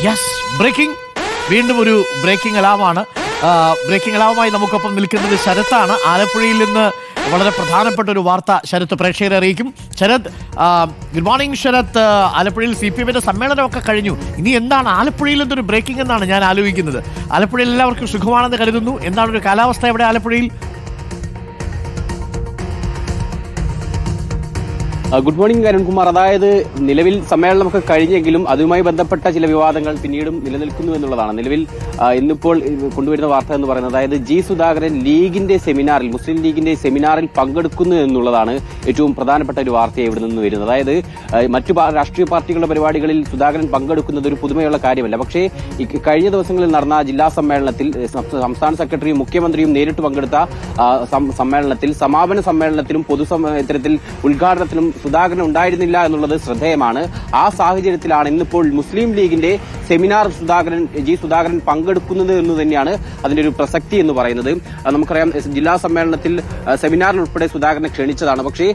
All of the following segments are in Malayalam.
യെസ്, ബ്രേക്കിംഗ്, വീണ്ടും ഒരു ബ്രേക്കിംഗ് അലാമാണ്. ബ്രേക്കിംഗ് അലാവുമായി നമുക്കൊപ്പം നിൽക്കുന്നത് ശരത്താണ്. ആലപ്പുഴയിൽ നിന്ന് വളരെ പ്രധാനപ്പെട്ട ഒരു വാർത്ത ശരത്ത് പ്രേക്ഷകരെ അറിയിക്കും. Sarath, good morning Sarath. ആലപ്പുഴയിൽ CPM-ന്റെ സമ്മേളനമൊക്കെ കഴിഞ്ഞു. ഇനി എന്താണ് ആലപ്പുഴയിൽ എന്തൊരു ബ്രേക്കിംഗ് എന്നാണ് ഞാൻ ആലോചിക്കുന്നത്. ആലപ്പുഴയിൽ എല്ലാവർക്കും സുഖമാണെന്ന് കരുതുന്നു. എന്താണ് ഒരു കാലാവസ്ഥ ഇവിടെ ആലപ്പുഴയിൽ? Good morning Arunkumar. അതായത് നിലവിൽ സമ്മേളനമൊക്കെ കഴിഞ്ഞെങ്കിലും അതുമായി ബന്ധപ്പെട്ട ചില വിവാദങ്ങൾ പിന്നീടും നിലനിൽക്കുന്നു എന്നുള്ളതാണ്. നിലവിൽ ഇന്നിപ്പോൾ കൊണ്ടുവരുന്ന വാർത്ത എന്ന് പറയുന്നത്, അതായത് ജി സുധാകരൻ ലീഗിന്റെ സെമിനാറിൽ, മുസ്ലിം ലീഗിന്റെ സെമിനാറിൽ പങ്കെടുക്കുന്നു എന്നുള്ളതാണ് ഏറ്റവും പ്രധാനപ്പെട്ട ഒരു വാർത്തയെ ഇവിടെ നിന്ന് വരുന്നത്. അതായത് മറ്റു രാഷ്ട്രീയ പാർട്ടികളുടെ പരിപാടികളിൽ സുധാകരൻ പങ്കെടുക്കുന്നത് ഒരു പുതുമയുള്ള കാര്യമല്ല. പക്ഷേ കഴിഞ്ഞ ദിവസങ്ങളിൽ നടന്ന ജില്ലാ സമ്മേളനത്തിൽ സംസ്ഥാന സെക്രട്ടറിയും മുഖ്യമന്ത്രിയും നേരിട്ട് പങ്കെടുത്ത സമ്മേളനത്തിൽ, സമാപന സമ്മേളനത്തിലും ഇത്തരത്തിൽ ഉദ്ഘാടനത്തിലും സുധാകരൻ ഉണ്ടായിരുന്നില്ല എന്നുള്ളത് ശ്രദ്ധേയമാണ്. ആ സാഹചര്യത്തിലാണ് ഇന്നിപ്പോൾ മുസ്ലിം ലീഗിന്റെ സെമിനാർ ജി സുധാകരൻ പങ്കെടുക്കുന്നത് എന്ന് തന്നെയാണ് അതിന്റെ ഒരു പ്രസക്തി എന്ന് പറയുന്നത്. നമുക്കറിയാം, ജില്ലാ സമ്മേളനത്തിൽ സെമിനാറിൽ ഉൾപ്പെടെ സുധാകരനെ ക്ഷണിച്ചതാണ്. പക്ഷേ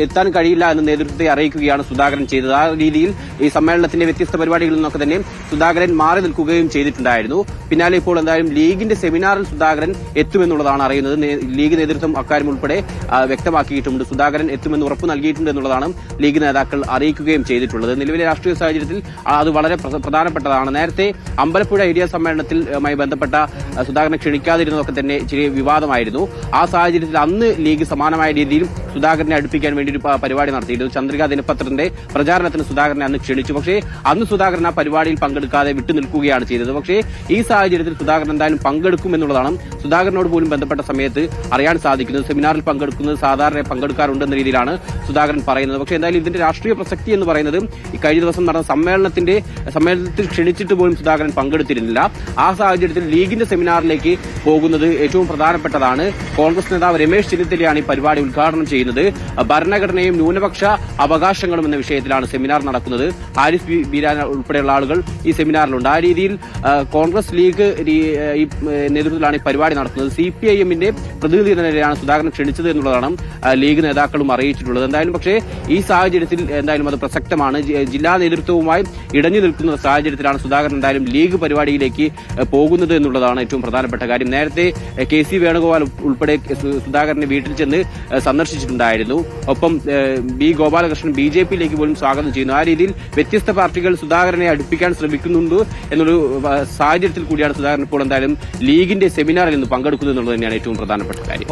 എത്താൻ കഴിയില്ല എന്ന് നേതൃത്വത്തെ അറിയിക്കുകയാണ് സുധാകരൻ ചെയ്തത്. ആ രീതിയിൽ ഈ സമ്മേളനത്തിന്റെ വ്യത്യസ്ത പരിപാടികളിൽ നിന്നൊക്കെ തന്നെ സുധാകരൻ മാറി നിൽക്കുകയും ചെയ്തിട്ടുണ്ടായിരുന്നു. പിന്നാലെ ഇപ്പോൾ എന്തായാലും ലീഗിന്റെ സെമിനാറിൽ സുധാകരൻ എത്തുമെന്നുള്ളതാണ് അറിയുന്നത്. ലീഗ് നേതൃത്വം അക്കാര്യം ഉൾപ്പെടെ വ്യക്തമാക്കിയിട്ടുണ്ട്. സുധാകരൻ എത്തുമെന്ന് ഉറപ്പ് നൽകിയിട്ടുണ്ട് എന്നുള്ളതാണ് ലീഗ് നേതാക്കൾ അറിയിക്കുകയും ചെയ്തിട്ടുള്ളത്. നിലവിലെ രാഷ്ട്രീയ സാഹചര്യത്തിൽ അത് വളരെ പ്രധാനപ്പെട്ടതാണ്. നേരത്തെ അമ്പലപ്പുഴ ഏരിയ സമ്മേളനത്തിലുമായി ബന്ധപ്പെട്ട സുധാകരനെ ക്ഷണിക്കാതിരുന്നതൊക്കെ തന്നെ ചെറിയ വിവാദമായിരുന്നു. ആ സാഹചര്യത്തിൽ അന്ന് ലീഗ് സമാനമായ രീതിയിൽ സുധാകരനെ അടുപ്പിക്കാൻ വേണ്ടി ഒരു പരിപാടി നടത്തിയിരുന്നു. ചന്ദ്രിക ദിനപത്രത്തിന്റെ പ്രചാരണത്തിന് സുധാകരനെ അന്ന് ക്ഷണിച്ചു. പക്ഷേ അന്ന് സുധാകരൻ ആ പരിപാടിയിൽ പങ്കെടുക്കാതെ വിട്ടുനിൽക്കുകയാണ് ചെയ്തത്. പക്ഷേ ഈ സാഹചര്യത്തിൽ സുധാകരൻ എന്തായാലും പങ്കെടുക്കുമെന്നുള്ളതാണ് സുധാകരനോട് പോലും ബന്ധപ്പെട്ട സമയത്ത് അറിയാൻ സാധിക്കുന്നത്. സെമിനാറിൽ പങ്കെടുക്കുന്നത് സാധാരണ പങ്കെടുക്കാറുണ്ടെന്ന രീതിയിലാണ് സുധാകരൻ പറയുന്നത്. പക്ഷേ എന്തായാലും ഇതിന്റെ രാഷ്ട്രീയ പ്രസക്തി എന്ന് പറയുന്നത്, ഈ കഴിഞ്ഞ ദിവസം നടന്ന സമ്മേളനത്തിൽ ക്ഷണിച്ചിട്ട് പോലും സുധാകരൻ പങ്കെടുത്തിരുന്നില്ല. ആ സാഹചര്യത്തിൽ ലീഗിന്റെ സെമിനാറിലേക്ക് പോകുന്നത് ഏറ്റവും പ്രധാനപ്പെട്ടതാണ്. കോൺഗ്രസ് നേതാവ് രമേശ് ചെന്നിത്തലയാണ് ഈ പരിപാടി ഉദ്ഘാടനം ചെയ്യുന്നത്. ഭരണഘടനയും ന്യൂനപക്ഷ അവകാശങ്ങളും എന്ന വിഷയത്തിലാണ് സെമിനാർ നടക്കുന്നത്. ഹാരിസ് ബീരാൻ ഉൾപ്പെടെയുള്ള ആളുകൾ ഈ സെമിനാറിലുണ്ട്. ആ രീതിയിൽ കോൺഗ്രസ് ലീഗ് ഈ നേതൃത്വത്തിലാണ് ഈ പരിപാടി നടത്തുന്നത്. CPIM-ന്റെ പ്രതിനിധി എന്ന നിലയിലാണ് സുധാകരൻ ക്ഷണിച്ചത് എന്നുള്ളതാണ് ലീഗ് നേതാക്കളും അറിയിച്ചിട്ടുള്ളത്. എന്തായാലും പക്ഷേ ഈ സാഹചര്യത്തിൽ എന്തായാലും അത് പ്രസക്തമാണ്. ജില്ലാ നേതൃത്വവുമായി ഇടഞ്ഞു നിൽക്കുന്ന സാഹചര്യത്തിലാണ് സുധാകരൻ എന്തായാലും ലീഗ് പരിപാടിയിലേക്ക് പോകുന്നത് എന്നുള്ളതാണ് ഏറ്റവും പ്രധാനപ്പെട്ട കാര്യം. നേരത്തെ KC വേണുഗോപാൽ ഉൾപ്പെടെ സുധാകരന്റെ വീട്ടിൽ ചെന്ന് സന്ദർശിച്ചിട്ടുണ്ടായിരുന്നു. ഒപ്പം B ഗോപാലകൃഷ്ണൻ BJP-യിലേക്ക് പോലും സ്വാഗതം ചെയ്യുന്നു. ആ രീതിയിൽ വ്യത്യസ്ത പാർട്ടികൾ സുധാകരനെ അടുപ്പിക്കാൻ ശ്രമിക്കുന്നുണ്ട് എന്നൊരു സാഹചര്യത്തിൽ കൂടിയാണ് സുധാകരൻ ഇപ്പോൾ എന്തായാലും ലീഗിന്റെ സെമിനാറിൽ നിന്ന് പങ്കെടുക്കുന്നത് എന്നുള്ളത് തന്നെയാണ് ഏറ്റവും പ്രധാനപ്പെട്ട കാര്യം.